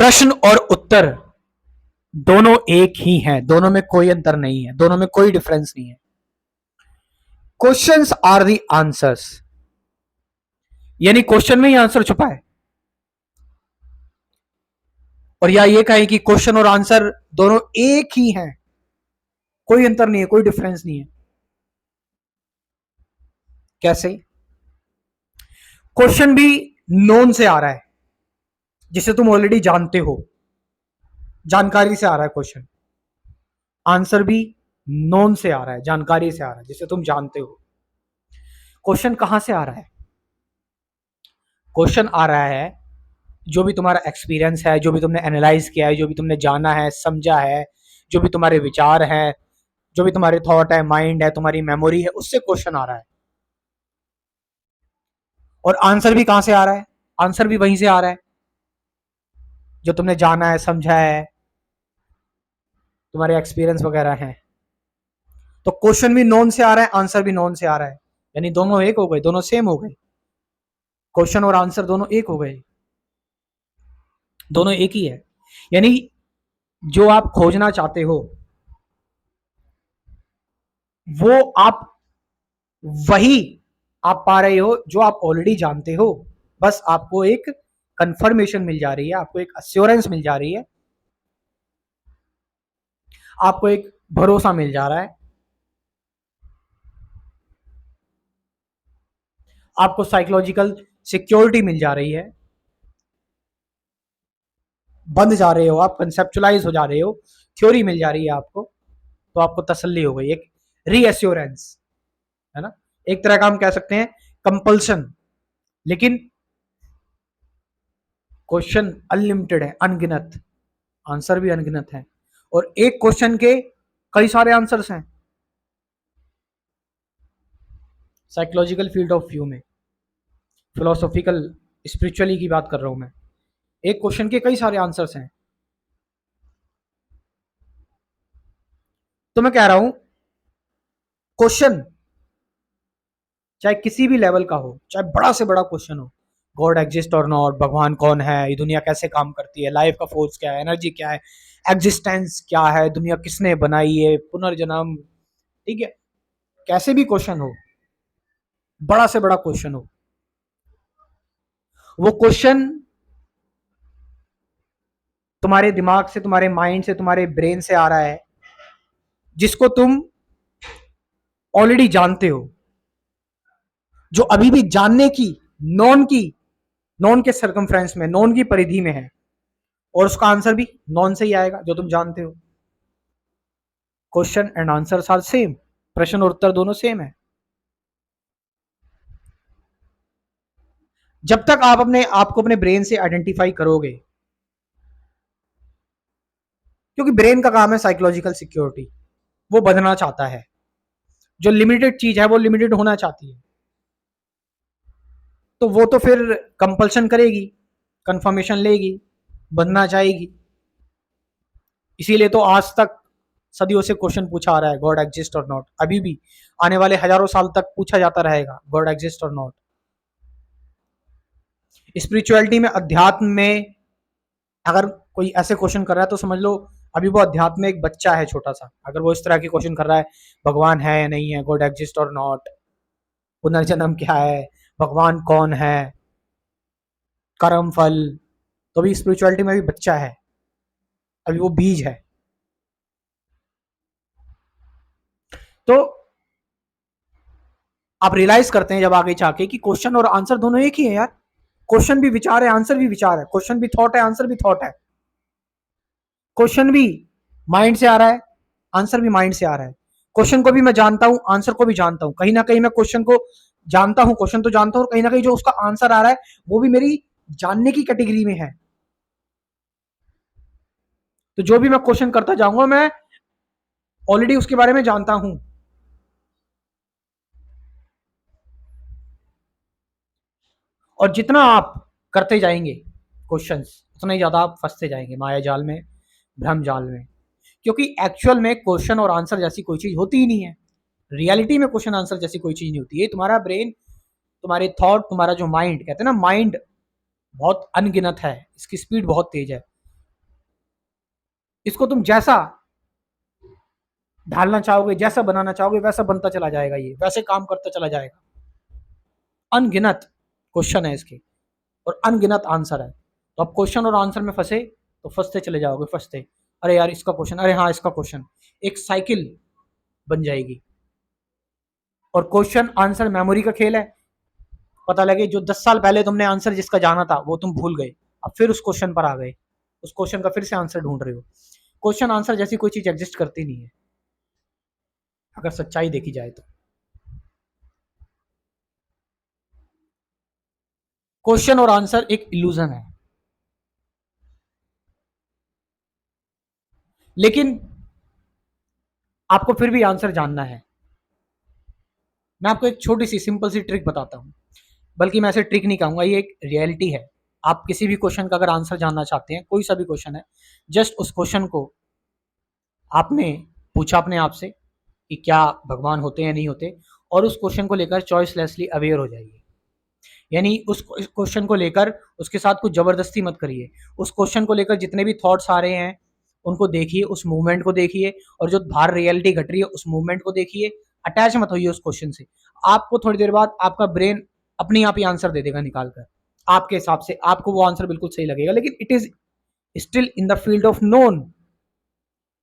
प्रश्न और उत्तर दोनों एक ही हैं, दोनों में कोई अंतर नहीं है, दोनों में कोई डिफरेंस नहीं है। क्वेश्चंस आर द आंसर्स, यानी क्वेश्चन में ही आंसर छुपा है। और या ये कहें कि क्वेश्चन और आंसर दोनों एक ही हैं, कोई अंतर नहीं है, कोई डिफरेंस नहीं है। कैसे? क्वेश्चन भी नोन से आ रहा है, जिसे तुम ऑलरेडी जानते हो, जानकारी से आ रहा है क्वेश्चन। आंसर भी नोन से आ रहा है, जानकारी से आ रहा है, जिसे तुम जानते हो। क्वेश्चन कहां से आ रहा है? क्वेश्चन आ रहा है जो भी तुम्हारा एक्सपीरियंस है, जो भी तुमने एनालाइज किया है, जो भी तुमने जाना है, समझा है, जो भी तुम्हारे विचार हैं, जो भी तुम्हारे थॉट है, माइंड है, तुम्हारी मेमोरी है, उससे क्वेश्चन आ रहा है। और आंसर भी कहां से आ रहा है? आंसर भी वहीं से आ रहा है जो तुमने जाना है, समझा है, तुम्हारे एक्सपीरियंस वगैरह हैं। तो क्वेश्चन भी नोन से आ रहा है, आंसर भी नोन से आ रहा है, यानी दोनों एक हो गए, दोनों सेम हो गए। क्वेश्चन और आंसर दोनों एक हो गए, दोनों एक ही है। यानी जो आप खोजना चाहते हो वो आप वही आप पा रहे हो जो आप ऑलरेडी जानते हो। बस आपको एक कंफर्मेशन मिल जा रही है, आपको एक अश्योरेंस मिल जा रही है, आपको एक भरोसा मिल जा रहा है, आपको साइकोलॉजिकल सिक्योरिटी मिल जा रही है। बंध जा रहे हो आप, कंसेप्चुलाइज हो जा रहे हो, थ्योरी मिल जा रही है आपको, तो आपको तसल्ली हो गई, एक रीएश्योरेंस, है ना। एक तरह का हम कह सकते हैं कंपल्सन। लेकिन क्वेश्चन अनलिमिटेड है, अनगिनत, आंसर भी अनगिनत है, और एक क्वेश्चन के कई सारे आंसर्स हैं। साइकोलॉजिकल फील्ड ऑफ व्यू में, फिलोसॉफिकल स्पिरिचुअली की बात कर रहा हूं मैं, एक क्वेश्चन के कई सारे आंसर्स हैं। तो मैं कह रहा हूं क्वेश्चन चाहे किसी भी लेवल का हो, चाहे बड़ा से बड़ा क्वेश्चन हो, गॉड एग्जिस्ट और नॉट, भगवान कौन है, ये दुनिया कैसे काम करती है, लाइफ का फोर्स क्या है, एनर्जी क्या है, एग्जिस्टेंस क्या है, दुनिया किसने बनाई है, पुनर्जन्म, ठीक है, कैसे भी क्वेश्चन हो, बड़ा से बड़ा क्वेश्चन हो, वो क्वेश्चन तुम्हारे दिमाग से, तुम्हारे माइंड से, तुम्हारे ब्रेन से आ रहा है, जिसको तुम ऑलरेडी जानते हो, जो अभी भी जानने की, नॉन की, नॉन के सर्कमफ्रेंस में, नॉन की परिधि में है, और उसका आंसर भी नॉन से ही आएगा जो तुम जानते हो। Question and answer are same, प्रश्न और उत्तर दोनों सेम है। जब तक आप अपने आप को अपने ब्रेन से आइडेंटिफाई करोगे, क्योंकि ब्रेन का काम है साइकोलॉजिकल सिक्योरिटी, वो बदलना चाहता है, जो लिमिटेड चीज है वो लिमिटेड होना चाहती है, तो वो तो फिर कंपल्शन करेगी, कंफर्मेशन लेगी, बनना चाहेगी। इसीलिए तो आज तक सदियों से क्वेश्चन पूछा आ रहा है, गॉड एग्जिस्ट और नॉट, अभी भी आने वाले हजारों साल तक पूछा जाता रहेगा, गॉड एग्जिस्ट और नॉट। स्पिरिचुअलिटी में, अध्यात्म में अगर कोई ऐसे क्वेश्चन कर रहा है तो समझ लो अभी वो अध्यात्म में एक बच्चा है छोटा सा। अगर वो इस तरह के क्वेश्चन कर रहा है, भगवान है या नहीं है, गॉड एग्जिस्ट और नॉट, पुनर्जन्म क्या है, भगवान कौन है, कर्म फल, तो अभी स्पिरिचुअलिटी में भी बच्चा है, अभी वो बीज है। तो आप रियलाइज करते हैं जब आगे जाके कि क्वेश्चन और आंसर दोनों एक ही है यार। क्वेश्चन भी विचार है, आंसर भी विचार है, क्वेश्चन भी थॉट है, आंसर भी थॉट है। क्वेश्चन भी माइंड से आ रहा है, आंसर भी माइंड से आ रहा है। क्वेश्चन को भी मैं जानता हूं, आंसर को भी जानता हूं, कहीं ना कहीं मैं क्वेश्चन को जानता हूं, क्वेश्चन तो जानता हूं, और कहीं ना कहीं जो उसका आंसर आ रहा है वो भी मेरी जानने की कैटेगरी में है। तो जो भी मैं क्वेश्चन करता जाऊंगा मैं ऑलरेडी उसके बारे में जानता हूं। और जितना आप करते जाएंगे क्वेश्चंस, उतना ही ज्यादा आप फंसते जाएंगे माया जाल में, भ्रम जाल में। क्योंकि एक्चुअल में क्वेश्चन और आंसर जैसी कोई चीज होती ही नहीं है। रियलिटी में क्वेश्चन आंसर जैसी कोई चीज नहीं होती है। तुम्हारा ब्रेन, तुम्हारे थॉट, तुम्हारा जो माइंड, कहते हैं ना माइंड बहुत अनगिनत है, इसकी स्पीड बहुत तेज है। इसको तुम जैसा ढालना चाहोगे, जैसा बनाना चाहोगे, वैसा बनता चला जाएगा, ये वैसे काम करता चला जाएगा। अनगिनत क्वेश्चन है इसके और अनगिनत आंसर है। तो अब क्वेश्चन और आंसर में फंसे तो फंसते चले जाओगे, फंसते, अरे यार इसका क्वेश्चन, अरे हाँ इसका क्वेश्चन, एक साइकिल बन जाएगी। और क्वेश्चन आंसर मेमोरी का खेल है। पता लगे जो 10 साल पहले तुमने आंसर जिसका जाना था वो तुम भूल गए, अब फिर उस क्वेश्चन पर आ गए, उस क्वेश्चन का फिर से आंसर ढूंढ रहे हो। क्वेश्चन आंसर जैसी कोई चीज एग्जिस्ट करती नहीं है अगर सच्चाई देखी जाए तो। क्वेश्चन और आंसर एक इल्यूजन है। लेकिन आपको फिर भी आंसर जानना है। मैं आपको एक छोटी सी सिंपल सी ट्रिक बताता हूं, बल्कि मैं ऐसे ट्रिक नहीं कहूंगा, ये एक रियलिटी है। आप किसी भी क्वेश्चन का अगर आंसर जानना चाहते हैं, कोई सा भी क्वेश्चन है, जस्ट उस क्वेश्चन को आपने पूछा अपने आप से कि क्या भगवान होते हैं या नहीं होते, और उस क्वेश्चन को लेकर चॉइसलेसली अवेयर हो जाइए। यानी उस क्वेश्चन को लेकर उसके साथ कुछ जबरदस्ती मत करिए। उस क्वेश्चन को लेकर जितने भी थॉट्स आ रहे हैं उनको देखिए, उस मूवमेंट को देखिए, और जो बाहर रियलिटी घट रही है उस मूवमेंट को देखिए। अटैच मत होइए उस क्वेश्चन से। आपको थोड़ी देर बाद आपका ब्रेन अपने आप ही आंसर दे देगा निकाल कर, आपके हिसाब से आपको वो आंसर बिल्कुल सही लगेगा। लेकिन it is still in the field of known.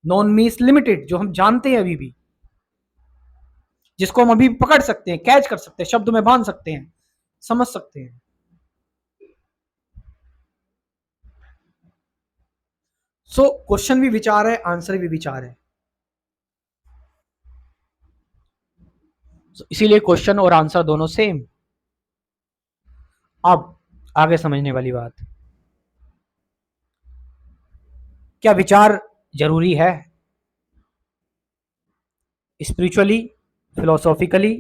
Non means limited, जो हम जानते हैं अभी भी, जिसको हम अभी पकड़ सकते हैं, कैच कर सकते हैं, शब्द में बांध सकते हैं, समझ सकते हैं। सो क्वेश्चन भी विचार है, आंसर भी विचार है। इसीलिए क्वेश्चन और आंसर दोनों सेम। अब आगे समझने वाली बात, क्या विचार जरूरी है? स्पिरिचुअली, फिलोसॉफिकली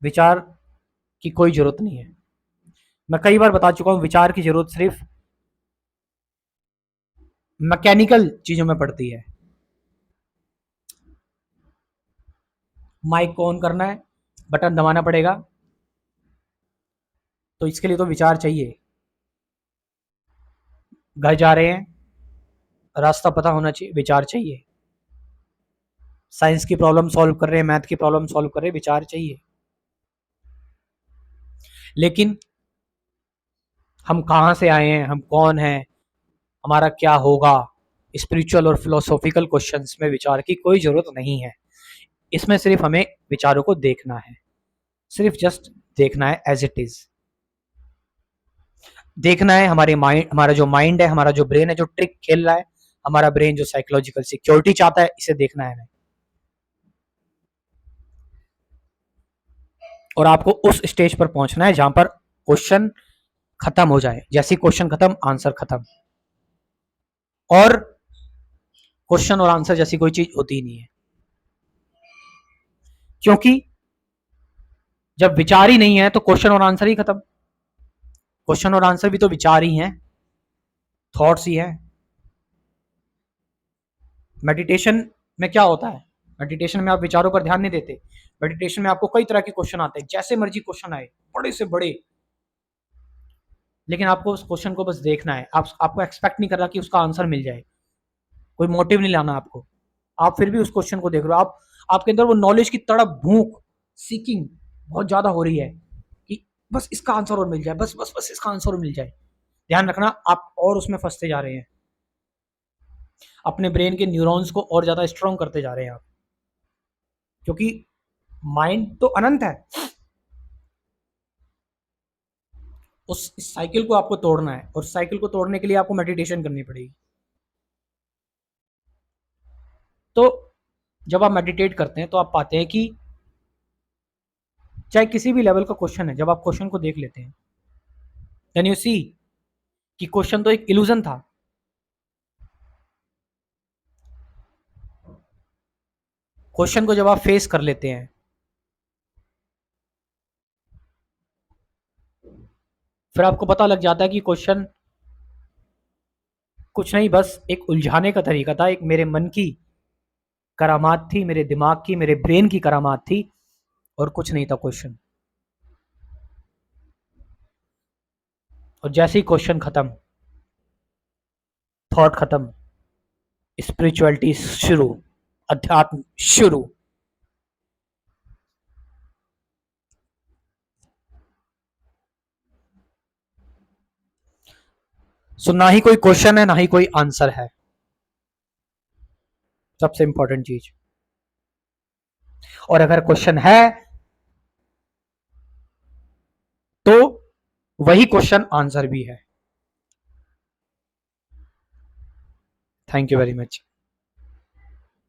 विचार की कोई जरूरत नहीं है। मैं कई बार बता चुका हूं, विचार की जरूरत सिर्फ मैकेनिकल चीजों में पड़ती है। माइक को ऑन करना है, बटन दबाना पड़ेगा, तो इसके लिए तो विचार चाहिए। घर जा रहे हैं, रास्ता पता होना चाहिए, विचार चाहिए। साइंस की प्रॉब्लम सॉल्व कर रहे हैं, मैथ की प्रॉब्लम सॉल्व कर रहे हैं, विचार चाहिए। लेकिन हम कहां से आए हैं, हम कौन हैं, हमारा क्या होगा, स्पिरिचुअल और फिलोसॉफिकल क्वेश्चंस में विचार की कोई जरूरत नहीं है। इसमें सिर्फ हमें विचारों को देखना है, सिर्फ जस्ट देखना है एज इट इज। देखना है हमारे माइंड, हमारा जो माइंड है, हमारा जो ब्रेन है, जो ट्रिक खेल रहा है, हमारा ब्रेन जो साइकोलॉजिकल सिक्योरिटी चाहता है, इसे देखना है हमें। और आपको उस स्टेज पर पहुंचना है जहां पर क्वेश्चन खत्म हो जाए। जैसे क्वेश्चन खत्म, आंसर खत्म। और क्वेश्चन और आंसर जैसी कोई चीज होती ही नहीं है, क्योंकि जब विचार ही नहीं है तो क्वेश्चन और आंसर ही खत्म। क्वेश्चन और आंसर भी तो विचार ही हैं, थॉट्स ही हैं। मेडिटेशन में क्या होता है? मेडिटेशन में आप विचारों पर ध्यान नहीं देते। मेडिटेशन में आपको कई तरह के क्वेश्चन आते हैं, जैसे मर्जी क्वेश्चन आए, बड़े से बड़े, लेकिन आपको उस क्वेश्चन को बस देखना है। आपको एक्सपेक्ट नहीं कर रहा कि उसका आंसर मिल जाए, कोई मोटिव नहीं लाना आपको। आप फिर भी उस क्वेश्चन को देख रहे हो। आप, आपके अंदर वो नॉलेज की तड़प, भूख, सीकिंग बहुत ज्यादा हो रही है कि बस इसका आंसर और मिल जाए, बस बस बस इसका आंसर और मिल जाए। ध्यान रखना, आप और उसमें फंसते जा रहे हैं, अपने ब्रेन के न्यूरॉन्स को और ज्यादा स्ट्रॉन्ग करते जा रहे हैं आप, क्योंकि माइंड तो अनंत है। उस साइकिल को आपको तोड़ना है, और साइकिल को तोड़ने के लिए आपको मेडिटेशन करनी पड़ेगी। तो जब आप मेडिटेट करते हैं तो आप पाते हैं कि चाहे किसी भी लेवल का क्वेश्चन है, जब आप क्वेश्चन को देख लेते हैं, कैन यू सी कि क्वेश्चन तो एक इल्यूजन था। क्वेश्चन को जब आप फेस कर लेते हैं, फिर आपको पता लग जाता है कि क्वेश्चन कुछ नहीं, बस एक उलझाने का तरीका था, एक मेरे मन की करामात थी, मेरे दिमाग की, मेरे ब्रेन की करामात थी, और कुछ नहीं था क्वेश्चन। और जैसे ही क्वेश्चन खत्म, थॉट खत्म, स्पिरिचुअलिटी शुरू, अध्यात्म शुरू। सो ना ही कोई क्वेश्चन है ना ही कोई आंसर है, सबसे इंपॉर्टेंट चीज। और अगर क्वेश्चन है तो वही क्वेश्चन आंसर भी है। Thank you very much.